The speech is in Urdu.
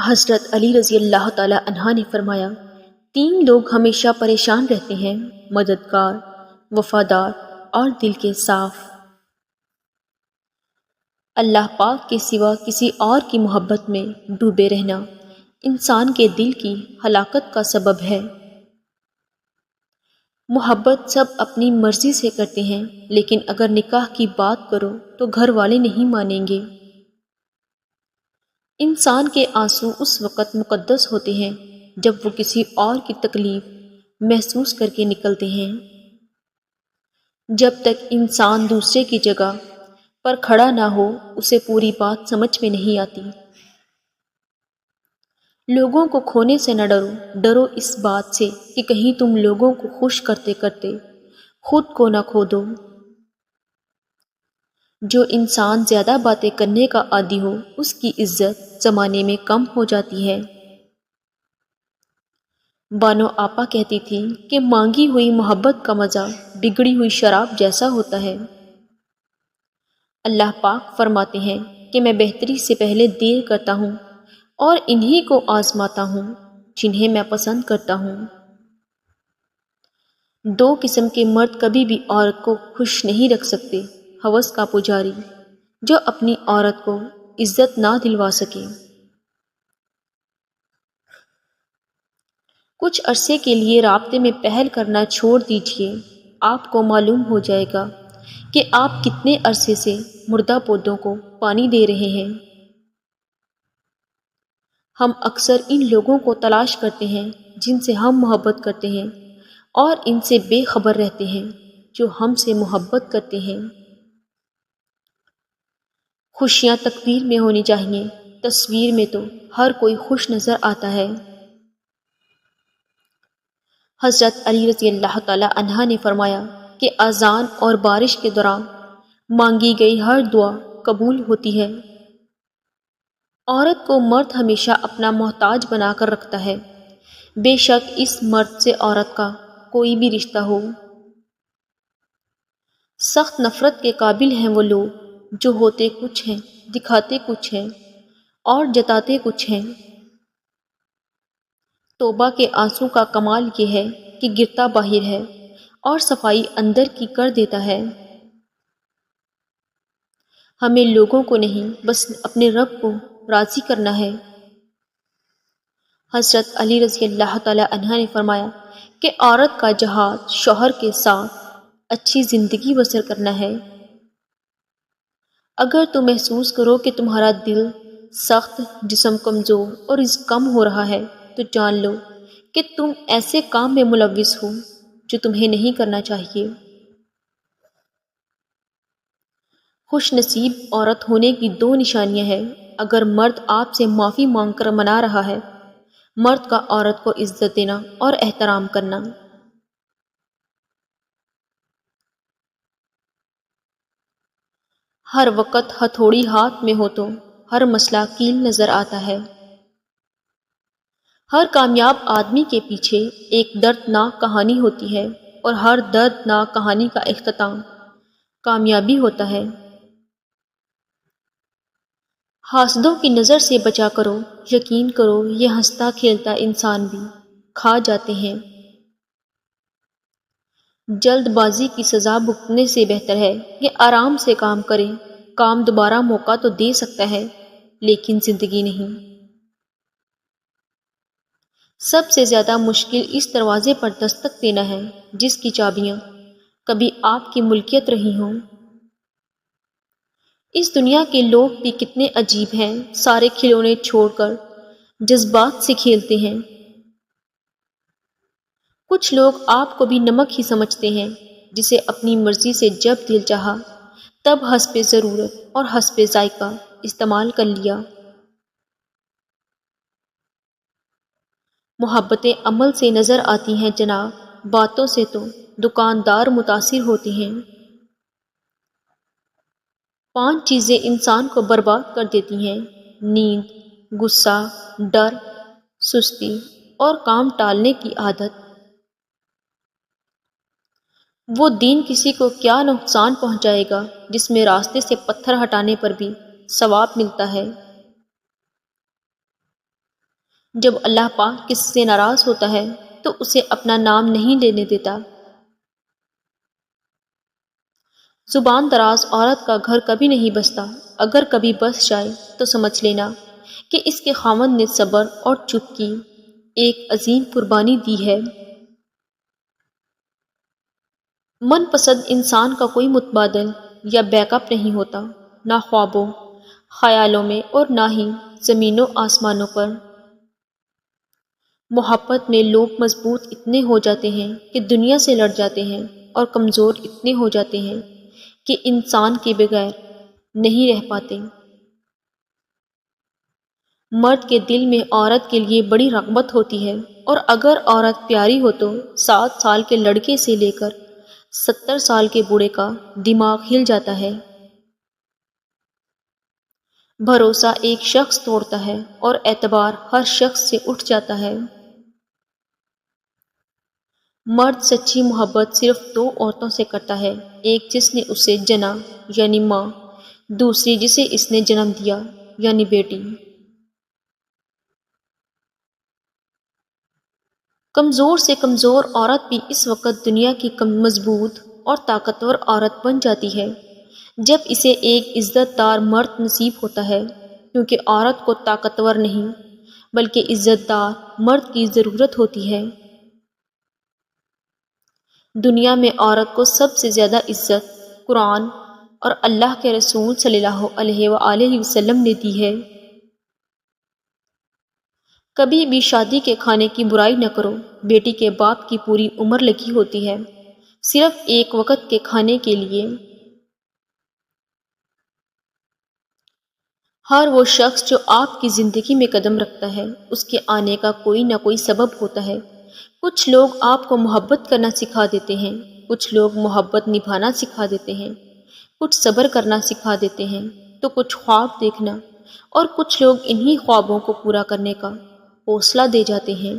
حضرت علی رضی اللہ تعالی عنہ نے فرمایا، 3 لوگ ہمیشہ پریشان رہتے ہیں: مددگار، وفادار اور دل کے صاف۔ اللہ پاک کے سوا کسی اور کی محبت میں ڈوبے رہنا انسان کے دل کی ہلاکت کا سبب ہے۔ محبت سب اپنی مرضی سے کرتے ہیں، لیکن اگر نکاح کی بات کرو تو گھر والے نہیں مانیں گے۔ انسان کے آنسو اس وقت مقدس ہوتے ہیں جب وہ کسی اور کی تکلیف محسوس کر کے نکلتے ہیں۔ جب تک انسان دوسرے کی جگہ پر کھڑا نہ ہو اسے پوری بات سمجھ میں نہیں آتی۔ لوگوں کو کھونے سے نہ ڈرو، ڈرو اس بات سے کہ کہیں تم لوگوں کو خوش کرتے کرتے خود کو نہ کھو دو۔ جو انسان زیادہ باتیں کرنے کا عادی ہو اس کی عزت زمانے میں کم ہو جاتی ہے۔ بانو آپا کہتی تھی کہ مانگی ہوئی محبت کا مزہ بگڑی ہوئی شراب جیسا ہوتا ہے۔ اللہ پاک فرماتے ہیں کہ میں بہتری سے پہلے دیر کرتا ہوں اور انہی کو آزماتا ہوں جنہیں میں پسند کرتا ہوں۔ 2 قسم کے مرد کبھی بھی عورت کو خوش نہیں رکھ سکتے: ہوس کا پجاری جو اپنی عورت کو عزت نہ دلوا سکے۔ کچھ عرصے کے لیے رابطے میں پہل کرنا چھوڑ دیجیے، آپ کو معلوم ہو جائے گا کہ آپ کتنے عرصے سے مردہ پودوں کو پانی دے رہے ہیں۔ ہم اکثر ان لوگوں کو تلاش کرتے ہیں جن سے ہم محبت کرتے ہیں اور ان سے بے خبر رہتے ہیں جو ہم سے محبت کرتے ہیں۔ خوشیاں تقدیر میں ہونی چاہیے، تصویر میں تو ہر کوئی خوش نظر آتا ہے۔ حضرت علی رضی اللہ تعالی عنہ نے فرمایا کہ اذان اور بارش کے دوران مانگی گئی ہر دعا قبول ہوتی ہے۔ عورت کو مرد ہمیشہ اپنا محتاج بنا کر رکھتا ہے، بے شک اس مرد سے عورت کا کوئی بھی رشتہ ہو۔ سخت نفرت کے قابل ہیں وہ لوگ جو ہوتے کچھ ہیں، دکھاتے کچھ ہیں اور جتاتے کچھ ہیں۔ توبہ کے آنسو کا کمال یہ ہے کہ گرتا باہر ہے اور صفائی اندر کی کر دیتا ہے۔ ہمیں لوگوں کو نہیں بس اپنے رب کو راضی کرنا ہے۔ حضرت علی رضی اللہ تعالی عنہ نے فرمایا کہ عورت کا جہاد شوہر کے ساتھ اچھی زندگی بسر کرنا ہے۔ اگر تم محسوس کرو کہ تمہارا دل سخت، جسم کمزور اور رزق کم ہو رہا ہے تو جان لو کہ تم ایسے کام میں ملوث ہو جو تمہیں نہیں کرنا چاہیے۔ خوش نصیب عورت ہونے کی 2 نشانیاں ہیں۔ اگر مرد آپ سے معافی مانگ کر منا رہا ہے، مرد کا عورت کو عزت دینا اور احترام کرنا۔ ہر وقت ہتھوڑی ہاتھ میں ہو تو ہر مسئلہ کیل نظر آتا ہے۔ ہر کامیاب آدمی کے پیچھے ایک دردناک کہانی ہوتی ہے اور ہر دردناک کہانی کا اختتام کامیابی ہوتا ہے۔ حاسدوں کی نظر سے بچا کرو، یقین کرو یہ ہنستا کھیلتا انسان بھی کھا جاتے ہیں۔ جلد بازی کی سزا بھگتنے سے بہتر ہے کہ آرام سے کام کرے۔ کام دوبارہ موقع تو دے سکتا ہے لیکن زندگی نہیں۔ سب سے زیادہ مشکل اس دروازے پر دستک دینا ہے جس کی چابیاں کبھی آپ کی ملکیت رہی ہوں۔ اس دنیا کے لوگ بھی کتنے عجیب ہیں، سارے کھلونے چھوڑ کر جذبات سے کھیلتے ہیں۔ کچھ لوگ آپ کو بھی نمک ہی سمجھتے ہیں جسے اپنی مرضی سے جب دل چاہا تب حسب ضرورت اور حسب ذائقہ استعمال کر لیا۔ محبتیں عمل سے نظر آتی ہیں جناب، باتوں سے تو دکاندار متاثر ہوتے ہیں۔ 5 چیزیں انسان کو برباد کر دیتی ہیں: نیند، غصہ، ڈر، سستی اور کام ٹالنے کی عادت۔ وہ دین کسی کو کیا نقصان پہنچائے گا جس میں راستے سے پتھر ہٹانے پر بھی ثواب ملتا ہے۔ جب اللہ پاک کسی سے ناراض ہوتا ہے تو اسے اپنا نام نہیں لینے دیتا۔ زبان دراز عورت کا گھر کبھی نہیں بستا، اگر کبھی بس جائے تو سمجھ لینا کہ اس کے خاوند نے صبر اور چپ کی ایک عظیم قربانی دی ہے۔ من پسند انسان کا کوئی متبادل یا بیک اپ نہیں ہوتا، نہ خوابوں خیالوں میں اور نہ ہی زمین و آسمانوں پر۔ محبت میں لوگ مضبوط اتنے ہو جاتے ہیں کہ دنیا سے لڑ جاتے ہیں، اور کمزور اتنے ہو جاتے ہیں کہ انسان کے بغیر نہیں رہ پاتے۔ مرد کے دل میں عورت کے لیے بڑی رغبت ہوتی ہے، اور اگر عورت پیاری ہو تو 7 سال کے لڑکے سے لے کر 70 سال کے بوڑھے کا دماغ ہل جاتا ہے۔ بھروسہ ایک شخص توڑتا ہے اور اعتبار ہر شخص سے اٹھ جاتا ہے۔ مرد سچی محبت صرف 2 عورتوں سے کرتا ہے، ایک جس نے اسے جنا یعنی ماں، دوسری جسے اس نے جنم دیا یعنی بیٹی۔ کمزور سے کمزور عورت بھی اس وقت دنیا کی مضبوط اور طاقتور عورت بن جاتی ہے جب اسے ایک عزت دار مرد نصیب ہوتا ہے، کیونکہ عورت کو طاقتور نہیں بلکہ عزت دار مرد کی ضرورت ہوتی ہے۔ دنیا میں عورت کو سب سے زیادہ عزت قرآن اور اللہ کے رسول صلی اللہ علیہ وآلہ وسلم نے دی ہے۔ کبھی بھی شادی کے کھانے کی برائی نہ کرو، بیٹی کے باپ کی پوری عمر لگی ہوتی ہے صرف ایک وقت کے کھانے کے لیے۔ ہر وہ شخص جو آپ کی زندگی میں قدم رکھتا ہے اس کے آنے کا کوئی نہ کوئی سبب ہوتا ہے۔ کچھ لوگ آپ کو محبت کرنا سکھا دیتے ہیں، کچھ لوگ محبت نبھانا سکھا دیتے ہیں، کچھ صبر کرنا سکھا دیتے ہیں تو کچھ خواب دیکھنا، اور کچھ لوگ انہی خوابوں کو پورا کرنے کا حوصلہ دے جاتے ہیں۔